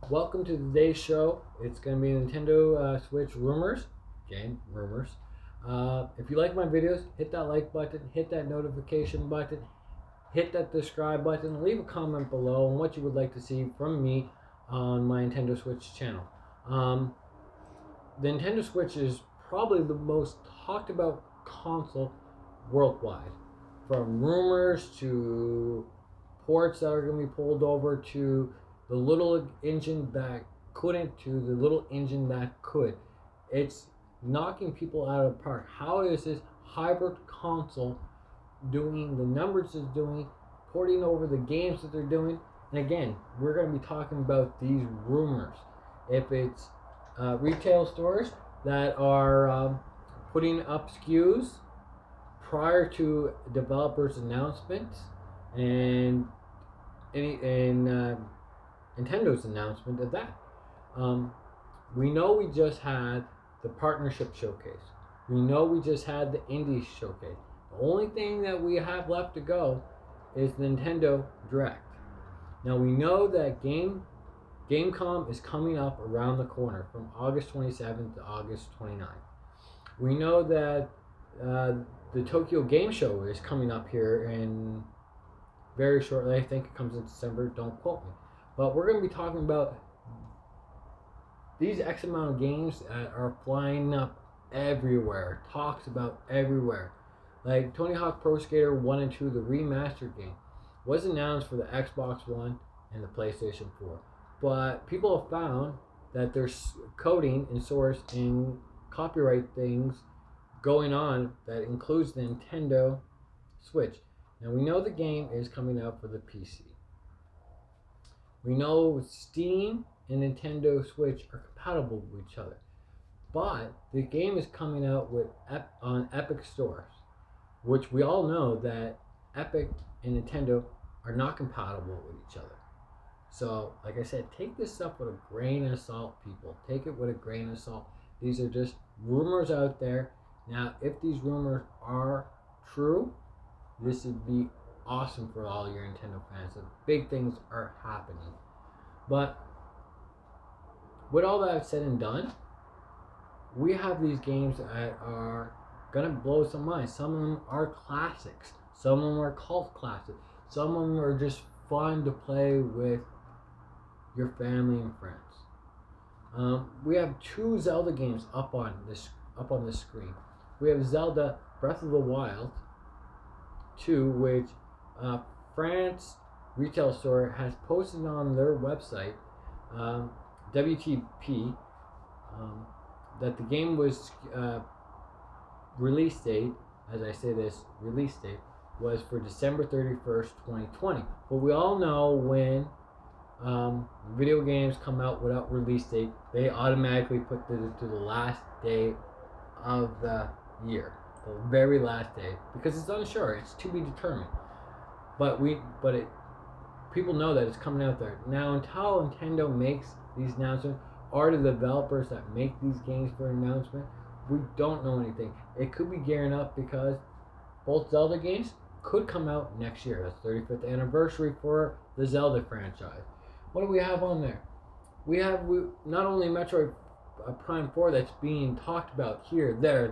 Welcome to today's show. It's going to be Nintendo Switch rumors, game rumors. If you like my videos, hit that like button, hit that notification button, hit that subscribe button, leave a comment below on what you would like to see from me on my Nintendo Switch channel. Um, the Nintendo Switch is probably the most talked about console worldwide. From rumors to ports that are going to be pulled over to the little engine that couldn't to the little engine that could. It's knocking people out of the park. How is this hybrid console doing the numbers it's doing, porting over the games that they're doing? And again, we're going to be talking about these rumors. If it's retail stores that are putting up SKUs prior to developers' announcements and Nintendo's announcement of that. Um, we know we just had the partnership showcase. We know we just had the indie showcase. The only thing that we have left to go is Nintendo Direct. Now we know that Gamecom is coming up around the corner from August 27th to August 29th. We know that the Tokyo Game Show is coming up here in very shortly. I think it comes in December. Don't quote me. But we're going to be talking about these X amount of games that are flying up everywhere. Talks about everywhere. Like Tony Hawk Pro Skater 1 and 2, the remastered game, was announced for the Xbox One and the PlayStation 4. But people have found that there's coding and source and copyright things going on that includes the Nintendo Switch. Now we know the game is coming out for the PC. We know Steam and Nintendo Switch are compatible with each other. But the game is coming out on Epic stores, which we all know that Epic and Nintendo are not compatible with each other. So, like I said, take this stuff with a grain of salt, people. Take it with a grain of salt. These are just rumors out there. Now, if these rumors are true, this would be awesome for all your Nintendo fans. So big things are happening. But with all that said and done, we have these games that are gonna blow some minds. Some of them are classics. Some of them are cult classics. Some of them are just fun to play with your family and friends. We have two Zelda games up on this screen. We have Zelda Breath of the Wild 2, which France retail store has posted on their website, WTP, that the game was release date, as I say this, release date was for December 31st, 2020. But we all know when video games come out without release date, they automatically put it to the last day of the year, the very last day, because it's unsure. It's to be determined. But people know that it's coming out there now. Until Nintendo makes these announcements, or the developers that make these games for an announcement, we don't know anything. It could be gearing up because both Zelda games could come out next year. That's 35th anniversary for the Zelda franchise. What do we have on there? We not only Metroid Prime 4 that's being talked about here, there.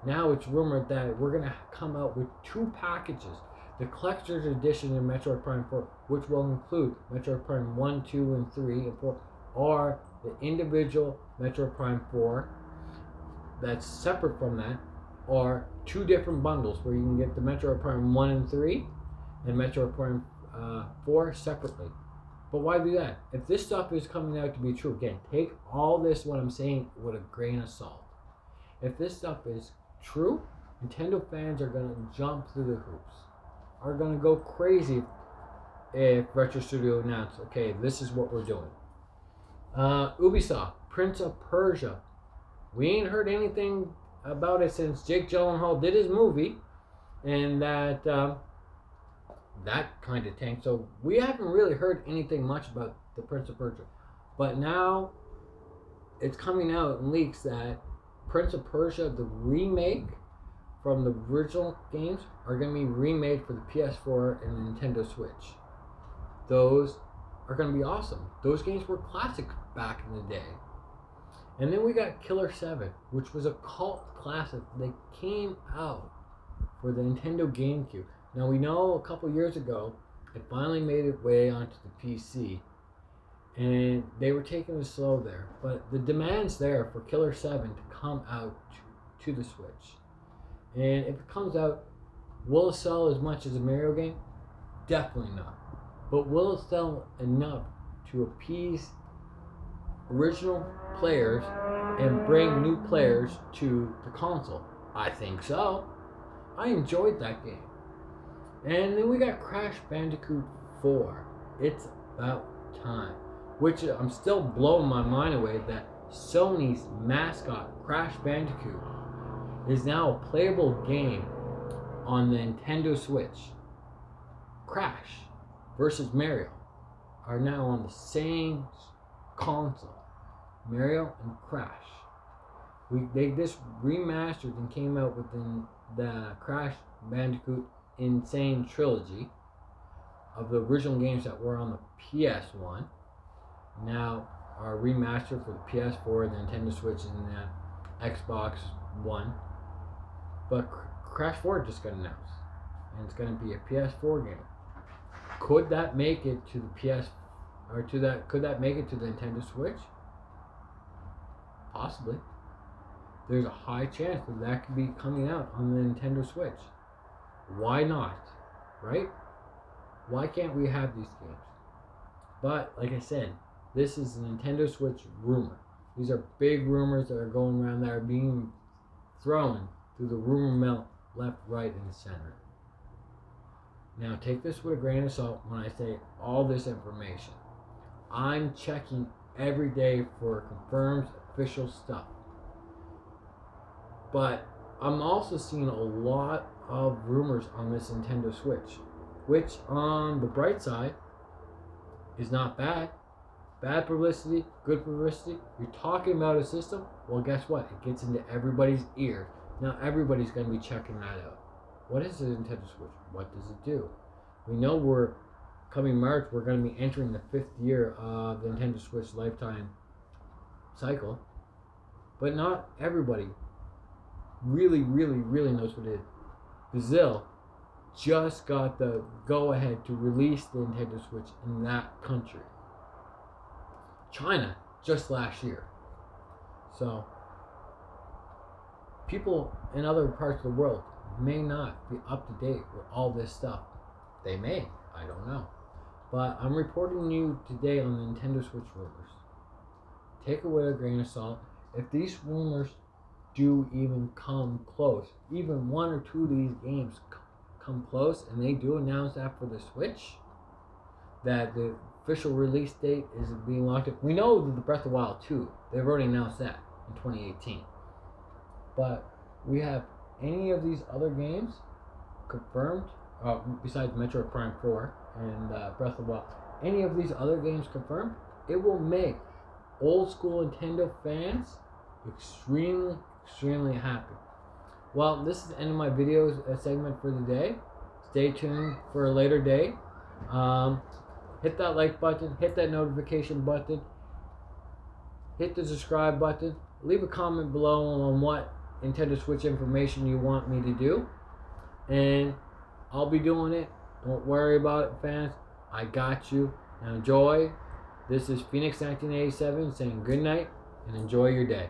Now it's rumored that we're going to come out with two packages. The collector's edition in Metroid Prime 4, which will include Metroid Prime 1, 2, and 3, and 4, or the individual Metroid Prime 4 that's separate from that, or two different bundles where you can get the Metroid Prime 1 and 3 and Metroid Prime 4 separately. But why do that? If this stuff is coming out to be true, again, take all this, what I'm saying, with a grain of salt. If this stuff is true, Nintendo fans are going to jump through the hoops, are going to go crazy if Retro Studio announces, okay, this is what we're doing. Ubisoft, Prince of Persia. We ain't heard anything about it since Jake Gyllenhaal did his movie, and that kind of tanked. So we haven't really heard anything much about the Prince of Persia. But now it's coming out in leaks that Prince of Persia, the remake from the original games, are going to be remade for the PS4 and the Nintendo Switch. Those are going to be awesome. Those games were classic back in the day. And then we got Killer 7, which was a cult classic that came out for the Nintendo GameCube. Now we know a couple years ago it finally made its way onto the PC, and they were taking it slow there. But the demand's there for Killer 7 to come out to the Switch. And if it comes out, will it sell as much as a Mario game? Definitely not. But will it sell enough to appease original players and bring new players to the console? I think so. I enjoyed that game. And then we got Crash Bandicoot 4. It's about time. Which I'm still blowing my mind away that Sony's mascot, Crash Bandicoot, is now a playable game on the Nintendo Switch. Crash versus Mario are now on the same console. Mario and Crash. They just remastered and came out with the Crash Bandicoot Insane Trilogy of the original games that were on the PS1. Now are remastered for the PS4, the Nintendo Switch, and the Xbox One. But Crash 4 just got announced, and it's going to be a PS4 game. Could that make it to the could that make it to the Nintendo Switch? Possibly. There's a high chance that could be coming out on the Nintendo Switch. Why not? Right? Why can't we have these games? But, like I said, this is a Nintendo Switch rumor. These are big rumors that are going around that are being thrown through the rumor mill left, right, and center. Now, take this with a grain of salt when I say all this information. I'm checking every day for confirmed official stuff. But I'm also seeing a lot of rumors on this Nintendo Switch, which on the bright side is not bad. Bad publicity, good publicity. You're talking about a system, well, guess what? It gets into everybody's ears. Now everybody's going to be checking that out. What is the Nintendo Switch? What does it do? We know coming March, we're going to be entering the 5th year of the Nintendo Switch lifetime cycle. But not everybody really knows what it is. Brazil just got the go-ahead to release the Nintendo Switch in that country. China just last year. So people in other parts of the world may not be up to date with all this stuff. They may, I don't know. But I'm reporting you today on the Nintendo Switch rumors. Take it with a grain of salt. If these rumors do even come close, even one or two of these games come close, and they do announce that for the Switch, that the official release date is being locked up. We know that the Breath of the Wild 2, they've already announced that in 2018. But we have any of these other games confirmed, besides Metroid Prime 4 and Breath of the Wild, any of these other games confirmed, it will make old school Nintendo fans extremely happy. Well, this is the end of my video segment for the day. Stay tuned for a later day. Hit that like button, hit that notification button, hit the subscribe button, leave a comment below on what Nintendo Switch information you want me to do, and I'll be doing it. Don't worry about it, fans. I got you. Now enjoy. This is Phoenix 1987 saying good night and enjoy your day.